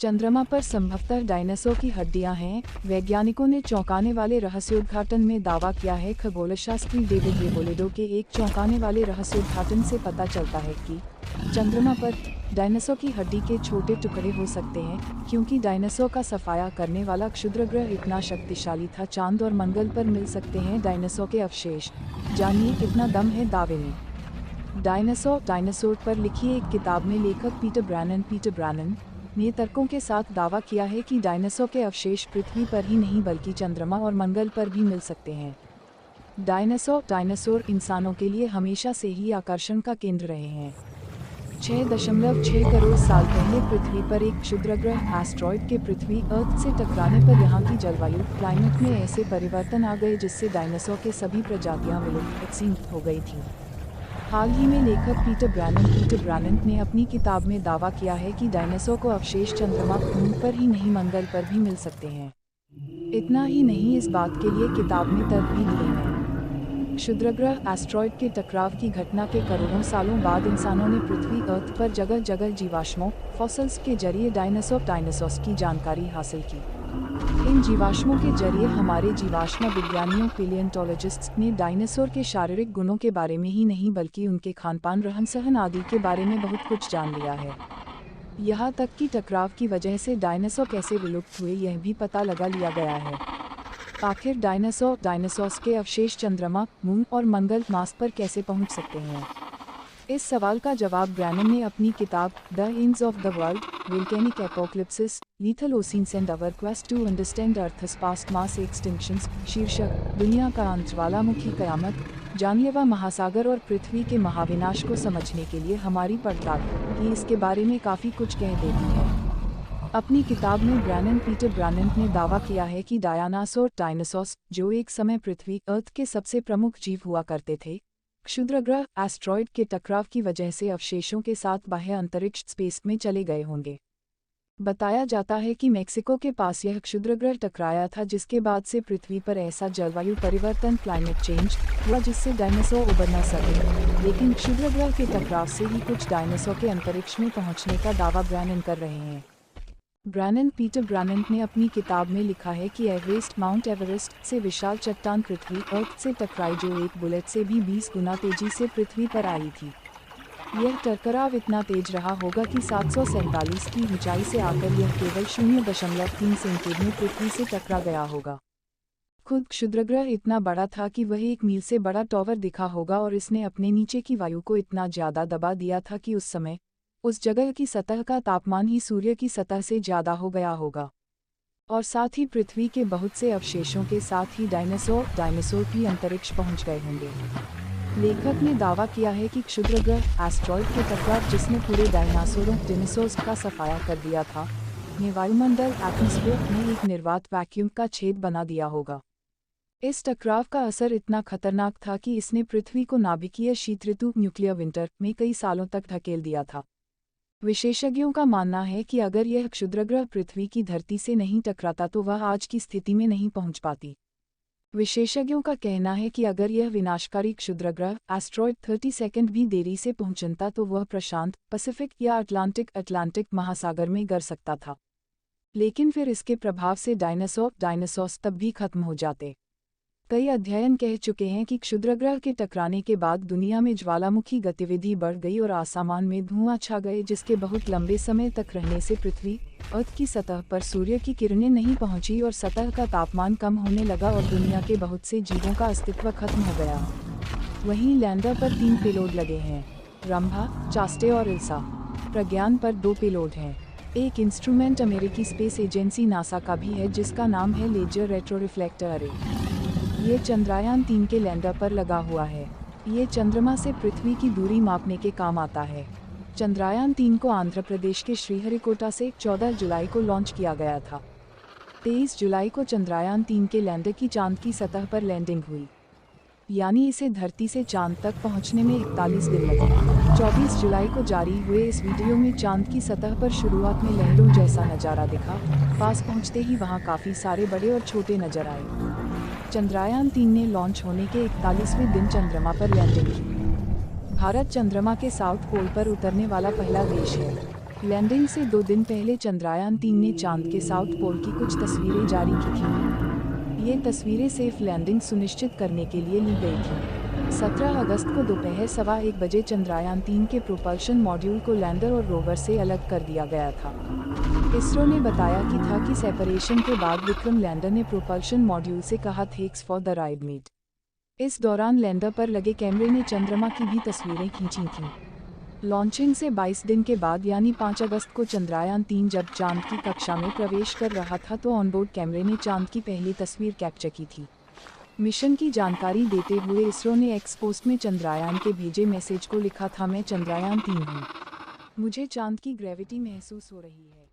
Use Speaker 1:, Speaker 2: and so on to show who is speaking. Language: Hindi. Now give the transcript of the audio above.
Speaker 1: चंद्रमा पर संभवतः डायनासोर की हड्डियां हैं। वैज्ञानिकों ने चौंकाने वाले रहस्योद्घाटन में दावा किया है। खगोलशास्त्री डेविड रेबोलेडो के एक चौंकाने वाले रहस्योद्घाटन से पता चलता है कि चंद्रमा पर डायनासोर की हड्डी के छोटे टुकड़े हो सकते हैं, क्योंकि डायनासोर का सफाया करने वाला क्षुद्रग्रह इतना शक्तिशाली था। चांद और मंगल पर मिल सकते हैं डायनासोर के अवशेष। जानिए कितना दम है दावे में। डायनासोर पर लिखी एक किताब में लेखक पीटर ब्रैनन ने तर्कों के साथ दावा किया है कि डायनासोर के अवशेष पृथ्वी पर ही नहीं बल्कि चंद्रमा और मंगल पर भी मिल सकते हैं। डायनासोर इंसानों के लिए हमेशा से ही आकर्षण का केंद्र रहे हैं। 6.6 करोड़ साल पहले पृथ्वी पर एक क्षुद्रग्रह एस्ट्रॉयड के पृथ्वी अर्थ से टकराने पर यहाँ की जलवायु क्लाइमेट में ऐसे परिवर्तन आ गए जिससे डायनासोर के सभी प्रजातियाँ विलुप्त हो गई थीं। हाल ही में लेखक पीटर ब्रैनन ने अपनी किताब में दावा किया है कि डायनासोर को अवशेष चंद्रमा पर ही नहीं मंगल पर भी मिल सकते हैं। इतना ही नहीं, इस बात के लिए किताब में तर्क भी दिए हैं। क्षुद्रग्रह एस्ट्रॉयड के टकराव की घटना के करोड़ों सालों बाद इंसानों ने पृथ्वी अर्थ पर जगह जगह जीवाश्मों फॉसिल्स के जरिए डायनासोर्स की जानकारी हासिल की। इन जीवाश्मों के जरिए हमारे जीवाश्म विज्ञानियों पेलियोंटोलॉजिस्ट्स ने डायनासोर के शारीरिक गुणों के बारे में ही नहीं बल्कि उनके खानपान, रहन सहन आदि के बारे में बहुत कुछ जान लिया है। यहाँ तक कि टकराव की वजह से डायनासोर कैसे विलुप्त हुए यह भी पता लगा लिया गया है। आखिर डायनासोर्स के अवशेष चंद्रमा, मून और मंगल मास पर कैसे पहुँच सकते हैं? इस सवाल का जवाब ब्रैनन ने अपनी किताब the ends of the world, volcanic apocalypses, lethal oceans and our quest to understand earth's past mass extinctions शीर्षक दुनिया का अंत, ज्वालामुखी कयामत, जानलेवा महासागर और पृथ्वी के महाविनाश को समझने के लिए हमारी पड़ताल की इसके बारे में काफ़ी कुछ कह देती है। अपनी किताब में पीटर ब्रैनन ने दावा किया है कि डायनासोर्स जो एक समय पृथ्वी अर्थ के सबसे प्रमुख जीव हुआ करते थे, क्षुद्रग्रह एस्ट्रॉयड के टकराव की वजह से अवशेषों के साथ बाह्य अंतरिक्ष स्पेस में चले गए होंगे। बताया जाता है कि मेक्सिको के पास यह क्षुद्रग्रह टकराया था, जिसके बाद से पृथ्वी पर ऐसा जलवायु परिवर्तन क्लाइमेट चेंज हुआ जिससे डायनासोर उबर न सके। लेकिन क्षुद्रग्रह के टकराव से ही कुछ डायनासोर के अंतरिक्ष में पहुंचने का दावा ब्रैनन कर रहे हैं। पीटर ब्रैनन ने अपनी किताब में लिखा है कि माउंट एवरेस्ट से विशाल चट्टान पृथ्वी अर्थ से टकराई जो एक बुलेट से भी 20 गुना तेजी से पृथ्वी पर आई थी। यह टकराव इतना तेज रहा होगा कि 747 की ऊंचाई से आकर यह केवल 0.3 सेंटीमीटर में पृथ्वी से टकरा गया होगा। खुद क्षुद्रग्रह इतना बड़ा था कि वह 1 मील से बड़ा टॉवर दिखा होगा और इसने अपने नीचे की वायु को इतना ज़्यादा दबा दिया था कि उस समय उस जगह की सतह का तापमान ही सूर्य की सतह से ज़्यादा हो गया होगा। और साथ ही पृथ्वी के बहुत से अवशेषों के साथ ही डायनासोर भी अंतरिक्ष पहुंच गए होंगे। लेखक ने दावा किया है कि क्षुद्रग्रह एस्ट्रॉयड के टकराव जिसने पूरे डायनासोर्स का सफाया कर दिया था, ने वायुमंडल एटमॉस्फेयर में एक निर्वात वैक्यूम का छेद बना दिया होगा। इस टकराव का असर इतना खतरनाक था कि इसने पृथ्वी को नाभिकीय शीत ऋतु न्यूक्लियर विंटर में कई सालों तक धकेल दिया था। विशेषज्ञों का मानना है कि अगर यह क्षुद्रग्रह पृथ्वी की धरती से नहीं टकराता तो वह आज की स्थिति में नहीं पहुंच पाती। विशेषज्ञों का कहना है कि अगर यह विनाशकारी क्षुद्रग्रह एस्ट्रॉयड 30 सेकंड भी देरी से पहुंचता तो वह प्रशांत, पैसिफिक या अटलांटिक महासागर में गिर सकता था। लेकिन फिर इसके प्रभाव से डायनासोर्स तब भी खत्म हो जाते। कई अध्ययन कह चुके हैं कि क्षुद्रग्रह के टकराने के बाद दुनिया में ज्वालामुखी गतिविधि बढ़ गई और आसमान में धुआं छा गए, जिसके बहुत लंबे समय तक रहने से पृथ्वी अर्थ की सतह पर सूर्य की किरणें नहीं पहुंची और सतह का तापमान कम होने लगा और दुनिया के बहुत से जीवों का अस्तित्व खत्म हो गया। वहीं लैंडर पर 3 पेलोड लगे हैं, रंभा, चास्टे और इल्सा। प्रज्ञान पर 2 पेलोड हैं। एक इंस्ट्रूमेंट अमेरिकी स्पेस एजेंसी नासा का भी है जिसका नाम है लेजर रेट्रोरिफ्लेक्टर अरे। ये चंद्रयान 3 के लैंडर पर लगा हुआ है। ये चंद्रमा से पृथ्वी की दूरी मापने के काम आता है। चंद्रयान 3 को आंध्र प्रदेश के श्रीहरिकोटा से 14 जुलाई को लॉन्च किया गया था। 23 जुलाई को चंद्रयान 3 के लैंडर की चांद की सतह पर लैंडिंग हुई, यानी इसे धरती से चांद तक पहुंचने में 41 दिन लगे। 24 जुलाई को जारी हुए इस वीडियो में चांद की सतह पर शुरुआत में लहरों जैसा नज़ारा दिखा। पास पहुंचते ही वहां काफ़ी सारे बड़े और छोटे नजर आए। चंद्रयान 3 ने लॉन्च होने के 41वें दिन चंद्रमा पर लैंडिंग की। भारत चंद्रमा के साउथ पोल पर उतरने वाला पहला देश है। लैंडिंग से 2 दिन पहले चंद्रयान-3 ने चांद के साउथ पोल की कुछ तस्वीरें जारी की थीं। ये तस्वीरें सेफ लैंडिंग सुनिश्चित करने के लिए ली गई थीं। 17 अगस्त को दोपहर 1:15 बजे चंद्रयान-3 के प्रोपल्शन मॉड्यूल को लैंडर और रोवर से अलग कर दिया गया था। इसरो ने बताया कि सेपरेशन के बाद विक्रम लैंडर ने प्रोपल्शन मॉड्यूल से कहा thanks for the ride mate. इस दौरान लैंडर पर लगे कैमरे ने चंद्रमा की भी तस्वीरें खींची थीं। लॉन्चिंग से 22 दिन के बाद यानी 5 अगस्त को चंद्रयान-3 जब चांद की कक्षा में प्रवेश कर रहा था तो ऑनबोर्ड कैमरे ने चांद की पहली तस्वीर कैप्चर की थी। मिशन की जानकारी देते हुए इसरो ने एक्स पोस्ट में चंद्रयान के भेजे मैसेज को लिखा था, मैं चंद्रयान-3 हूँ। मुझे चांद की ग्रेविटी महसूस हो रही है।